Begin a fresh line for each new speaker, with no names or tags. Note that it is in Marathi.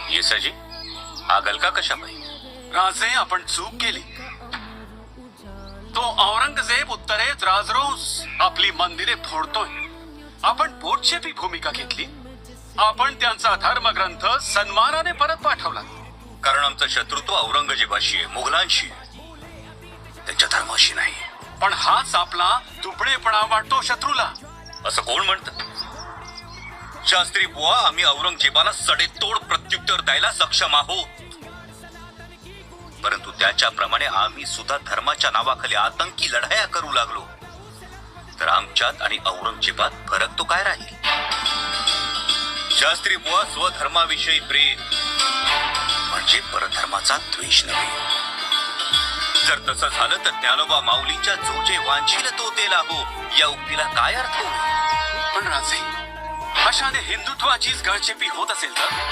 येसाजी हा गलका कशा पाहिजे?
राजे आपण चूक केली. तो औरंगजेब उत्तरेत राजरोस आपली मंदिरे फोडतोय. आपण पोटछेपी भूमिका घेतली. आपण त्यांचा धर्मग्रंथ सन्मानाने परत पाठवला.
कारण आमचं शत्रुत्व औरंगजेबाशी आहे, मुघलांशी आहे. त्यांच्या धर्माशी नाही.
पण हाच आपला दुबळेपणा वाटतो शत्रूला.
असं कोण म्हणतं? शास्त्री बुवा, आम्ही औरंगजेबाला सडेतोड प्रत्युत्तर द्यायला सक्षम आहोत. परंतु त्याच्याप्रमाणे आम्ही सुद्धा धर्माच्या नावाखाली आतंकी लढाया करू लागलो तर आमच्यात आणि औरंगजेबात फरक तो काय राहील? शास्त्री बुवा, स्वधर्माविषयी प्रेम म्हणजे परधर्माचा द्वेष नव्हे. जर तसं झालं तर ज्ञानोबा माऊलींच्या जो जे वांछील तो तेला हो या उक्तीला काय अर्थ होईल?
पण राजे, अशाने हिंदुत्वाचीच गळचेपी होत असेल तर